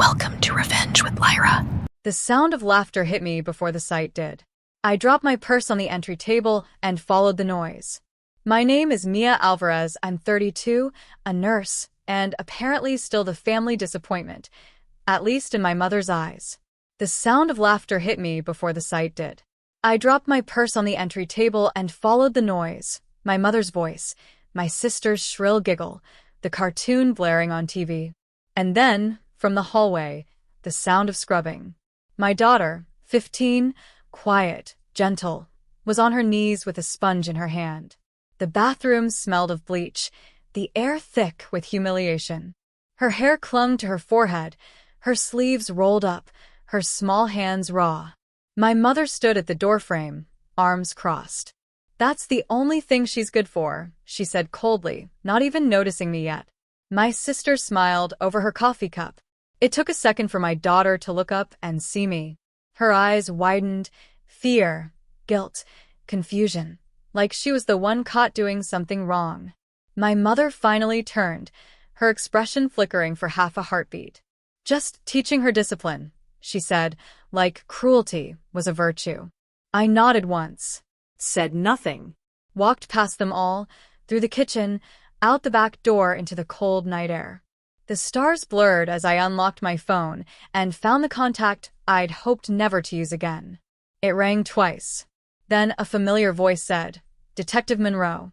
Welcome to Revenge with Lyra. The sound of laughter hit me before the sight did. I dropped my purse on the entry table and followed the noise. My name is Mia Alvarez. I'm 32, a nurse, and apparently still the family disappointment, at least in my mother's eyes. The sound of laughter hit me before the sight did. I dropped my purse on the entry table and followed the noise. My mother's voice, my sister's shrill giggle, the cartoon blaring on TV. And then, from the hallway, the sound of scrubbing. My daughter, 15, quiet, gentle, was on her knees with a sponge in her hand. The bathroom smelled of bleach, the air thick with humiliation. Her hair clung to her forehead, her sleeves rolled up, her small hands raw. My mother stood at the doorframe, arms crossed. "That's the only thing she's good for," she said coldly, not even noticing me yet. My sister smiled over her coffee cup. It took a second for my daughter to look up and see me. Her eyes widened, fear, guilt, confusion, like she was the one caught doing something wrong. My mother finally turned, her expression flickering for half a heartbeat. "Just teaching her discipline," she said, like cruelty was a virtue. I nodded once, said nothing, walked past them all, through the kitchen, out the back door into the cold night air. The stars blurred as I unlocked my phone and found the contact I'd hoped never to use again. It rang twice. Then a familiar voice said, "Detective Monroe."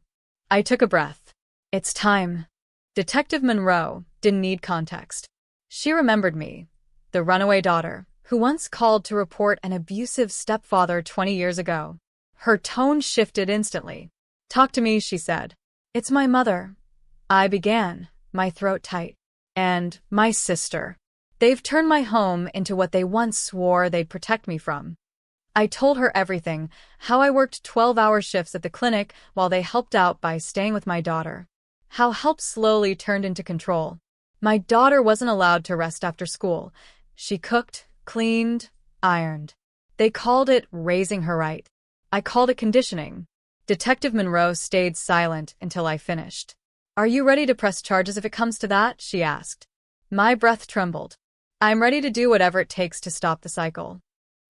I took a breath. It's time. Detective Monroe didn't need context. She remembered me, the runaway daughter, who once called to report an abusive stepfather 20 years ago. Her tone shifted instantly. "Talk to me," she said. "It's my mother," I began, my throat tight. "And my sister. They've turned my home into what they once swore they'd protect me from." I told her everything, how I worked 12-hour shifts at the clinic while they helped out by staying with my daughter. How help slowly turned into control. My daughter wasn't allowed to rest after school. She cooked, cleaned, ironed. They called it raising her right. I called it conditioning. Detective Monroe stayed silent until I finished. "Are you ready to press charges if it comes to that?" she asked. My breath trembled. "I'm ready to do whatever it takes to stop the cycle."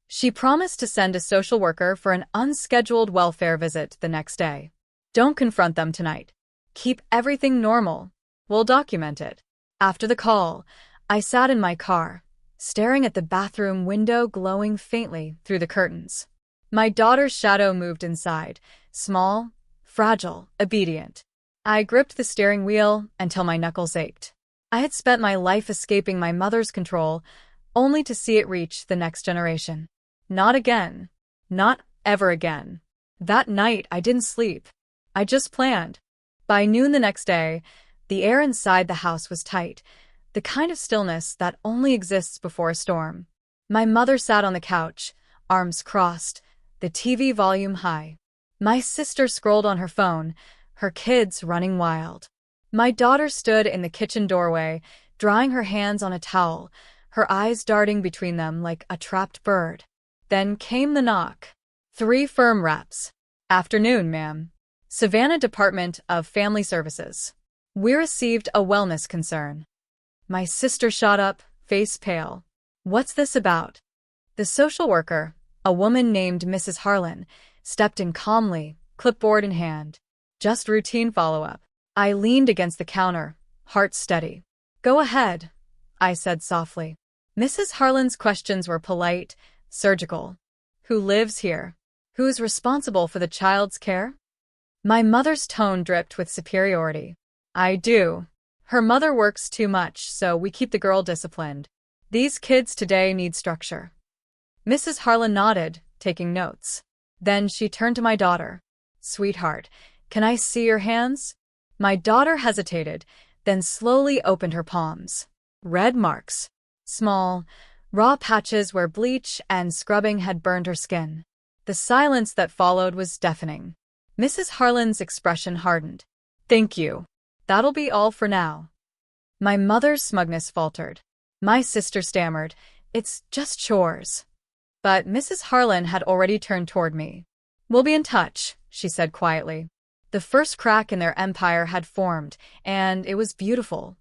She promised to send a social worker for an unscheduled welfare visit the next day. "Don't confront them tonight. Keep everything normal. We'll document it." After the call, I sat in my car, staring at the bathroom window glowing faintly through the curtains. My daughter's shadow moved inside, small, fragile, obedient. I gripped the steering wheel until my knuckles ached. I had spent my life escaping my mother's control, only to see it reach the next generation. Not again. Not ever again. That night, I didn't sleep. I just planned. By noon the next day, the air inside the house was tight, the kind of stillness that only exists before a storm. My mother sat on the couch, arms crossed, the TV volume high. My sister scrolled on her phone, her kids running wild. My daughter stood in the kitchen doorway, drying her hands on a towel, her eyes darting between them like a trapped bird. Then came the knock. 3 firm raps. "Afternoon, ma'am. Savannah Department of Family Services. We received a wellness concern." My sister shot up, face pale. "What's this about?" The social worker, a woman named Mrs. Harlan, stepped in calmly, clipboard in hand. "Just routine follow-up." I leaned against the counter, heart steady. "Go ahead," I said softly. Mrs. Harlan's questions were polite, surgical. "Who lives here? Who's responsible for the child's care?" My mother's tone dripped with superiority. "I do. Her mother works too much, so we keep the girl disciplined. These kids today need structure." Mrs. Harlan nodded, taking notes. Then she turned to my daughter. "Sweetheart, can I see your hands?" My daughter hesitated, then slowly opened her palms. Red marks. Small, raw patches where bleach and scrubbing had burned her skin. The silence that followed was deafening. Mrs. Harlan's expression hardened. "Thank you. That'll be all for now." My mother's smugness faltered. My sister stammered, "It's just chores." But Mrs. Harlan had already turned toward me. "We'll be in touch," she said quietly. The first crack in their empire had formed, and it was beautiful.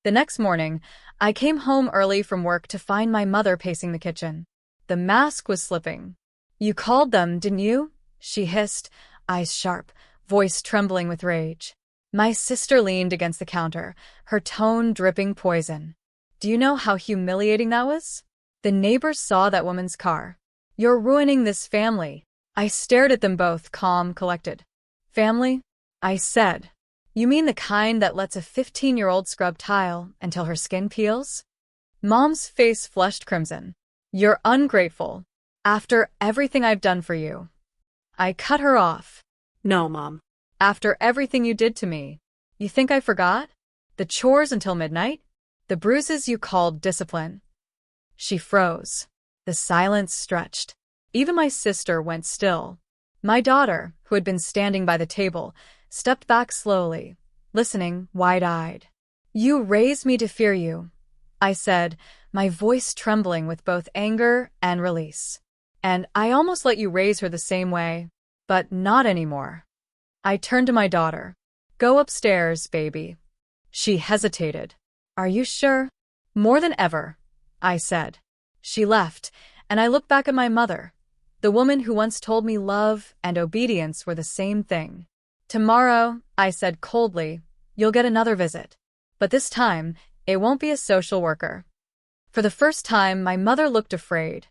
The next morning, I came home early from work to find my mother pacing the kitchen. The mask was slipping. "You called them, didn't you?" she hissed, eyes sharp, voice trembling with rage. My sister leaned against the counter, her tone dripping poison. "Do you know how humiliating that was? The neighbors saw that woman's car. You're ruining this family." I stared at them both, calm, collected. "Family?" I said. "You mean the kind that lets a 15-year-old scrub tile until her skin peels?" Mom's face flushed crimson. "You're ungrateful. After everything I've done for you." I cut her off. No, Mom. "After everything you did to me. You think I forgot? The chores until midnight? The bruises you called discipline?" She froze. The silence stretched. Even my sister went still. My daughter, who had been standing by the table, stepped back slowly, listening wide-eyed. "You raised me to fear you," I said, my voice trembling with both anger and release. "And I almost let you raise her the same way, but not anymore." I turned to my daughter. "Go upstairs, baby." She hesitated. "Are you sure?" "More than ever," I said. She left, and I looked back at my mother, the woman who once told me love and obedience were the same thing. "Tomorrow," I said coldly, "you'll get another visit. But this time, it won't be a social worker." For the first time, my mother looked afraid.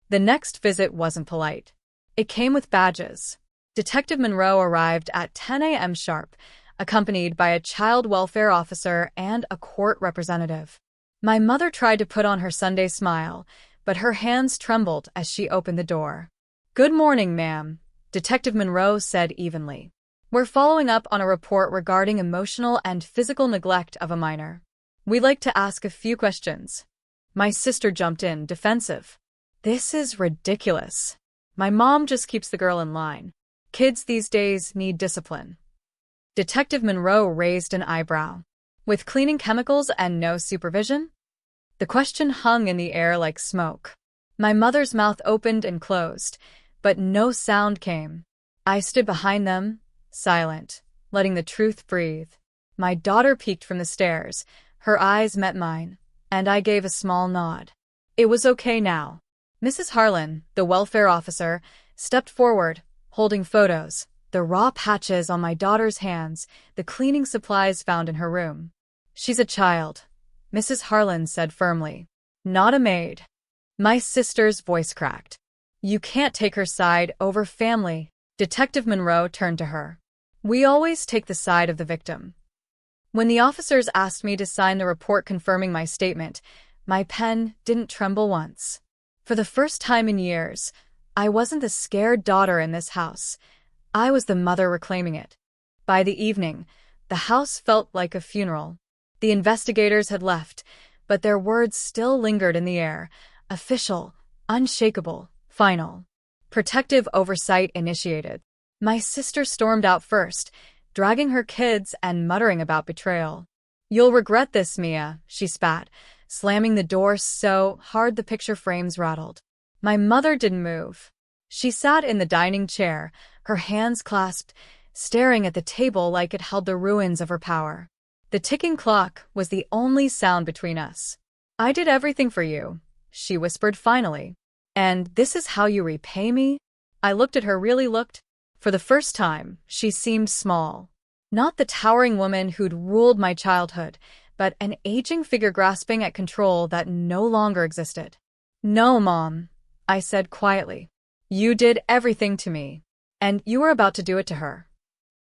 The next visit wasn't polite. It came with badges. Detective Monroe arrived at 10 a.m. sharp, accompanied by a child welfare officer and a court representative. My mother tried to put on her Sunday smile, but her hands trembled as she opened the door. "Good morning, ma'am," Detective Monroe said evenly. "We're following up on a report regarding emotional and physical neglect of a minor. We'd like to ask a few questions." My sister jumped in, defensive. "This is ridiculous. My mom just keeps the girl in line. Kids these days need discipline." Detective Monroe raised an eyebrow. "With cleaning chemicals and no supervision?" The question hung in the air like smoke. My mother's mouth opened and closed, but no sound came. I stood behind them, silent, letting the truth breathe. My daughter peeked from the stairs. Her eyes met mine, and I gave a small nod. It was okay now. Mrs. Harlan, the welfare officer, stepped forward, holding photos, the raw patches on my daughter's hands, the cleaning supplies found in her room. "She's a child," Mrs. Harlan said firmly. "Not a maid." My sister's voice cracked. "You can't take her side over family." Detective Monroe turned to her. "We always take the side of the victim." When the officers asked me to sign the report confirming my statement, my pen didn't tremble once. For the first time in years, I wasn't the scared daughter in this house. I was the mother reclaiming it. By the evening, the house felt like a funeral. The investigators had left, but their words still lingered in the air. Official, unshakable, final. Protective oversight initiated. My sister stormed out first, dragging her kids and muttering about betrayal. "You'll regret this, Mia," she spat, slamming the door so hard the picture frames rattled. My mother didn't move. She sat in the dining chair, her hands clasped, staring at the table like it held the ruins of her power. The ticking clock was the only sound between us. "I did everything for you," she whispered finally. "And this is how you repay me?" I looked at her, really looked. For the first time, she seemed small. Not the towering woman who'd ruled my childhood, but an aging figure grasping at control that no longer existed. "No, Mom," I said quietly. "You did everything to me, and you were about to do it to her."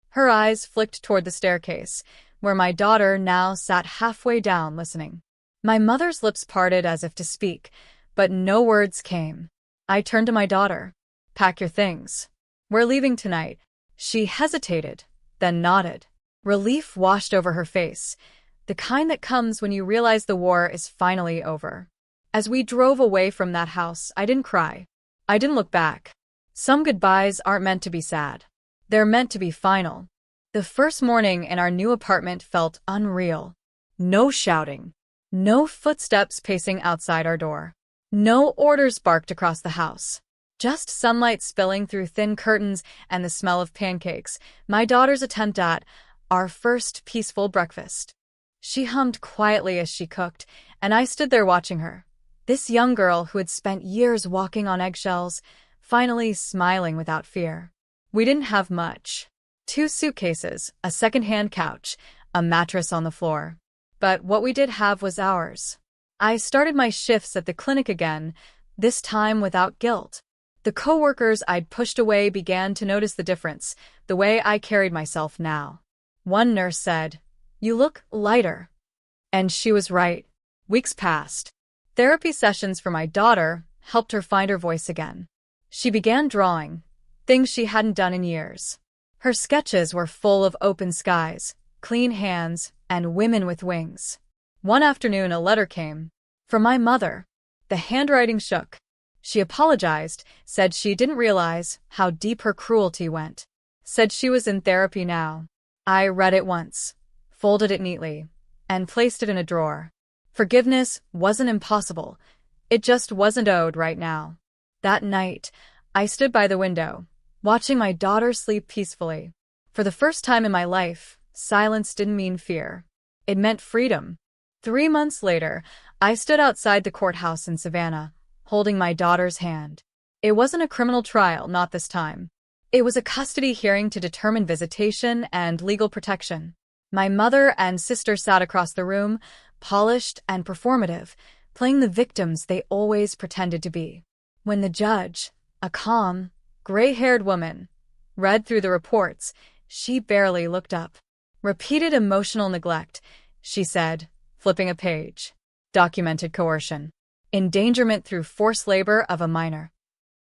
Her eyes flicked toward the staircase, where my daughter now sat halfway down listening. My mother's lips parted as if to speak, but no words came. I turned to my daughter. "Pack your things. We're leaving tonight." She hesitated, then nodded. Relief washed over her face, the kind that comes when you realize the war is finally over. As we drove away from that house, I didn't cry. I didn't look back. Some goodbyes aren't meant to be sad. They're meant to be final. The first morning in our new apartment felt unreal. No shouting. No footsteps pacing outside our door. No orders barked across the house. Just sunlight spilling through thin curtains and the smell of pancakes, my daughter's attempt at our first peaceful breakfast. She hummed quietly as she cooked, and I stood there watching her. This young girl who had spent years walking on eggshells, finally smiling without fear. We didn't have much. 2 suitcases, a second-hand couch, a mattress on the floor. But what we did have was ours. I started my shifts at the clinic again, this time without guilt. The coworkers I'd pushed away began to notice the difference, the way I carried myself now. One nurse said, "You look lighter." And she was right. Weeks passed. Therapy sessions for my daughter helped her find her voice again. She began drawing, things she hadn't done in years. Her sketches were full of open skies, clean hands, and women with wings. One afternoon a letter came. From my mother. The handwriting shook. She apologized, said she didn't realize how deep her cruelty went. Said she was in therapy now. I read it once, folded it neatly, and placed it in a drawer. Forgiveness wasn't impossible. It just wasn't owed right now. That night, I stood by the window, watching my daughter sleep peacefully. For the first time in my life, silence didn't mean fear. It meant freedom. 3 months later, I stood outside the courthouse in Savannah, holding my daughter's hand. It wasn't a criminal trial, not this time. It was a custody hearing to determine visitation and legal protection. My mother and sister sat across the room, polished and performative, playing the victims they always pretended to be. When the judge, a calm, gray-haired woman, read through the reports, she barely looked up. Repeated emotional neglect, she said, flipping a page. Documented coercion. Endangerment through forced labor of a minor.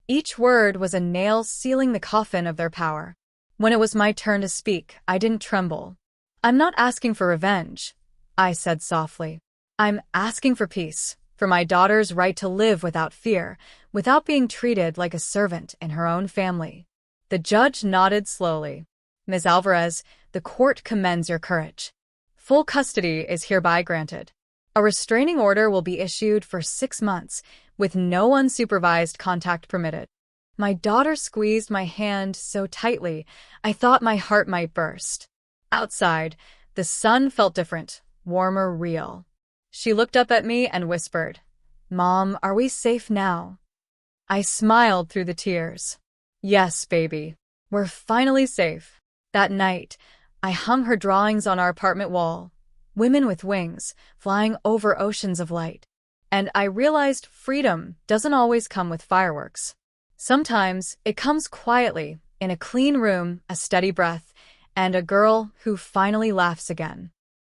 Each word was a nail sealing the coffin of their power. When it was my turn to speak, I didn't tremble. "I'm not asking for revenge," I said softly. "I'm asking for peace, for my daughter's right to live without fear, without being treated like a servant in her own family." The judge nodded slowly. "Ms. Alvarez, the court commends your courage. Full custody is hereby granted. A restraining order will be issued for 6 months, with no unsupervised contact permitted." My daughter squeezed my hand so tightly, I thought my heart might burst. Outside, the sun felt different, warmer, real. She looked up at me and whispered, "Mom, are we safe now?" I smiled through the tears. "Yes, baby. We're finally safe." That night, I hung her drawings on our apartment wall. Women with wings, flying over oceans of light. And I realized freedom doesn't always come with fireworks. Sometimes it comes quietly, in a clean room, a steady breath, and a girl who finally laughs again.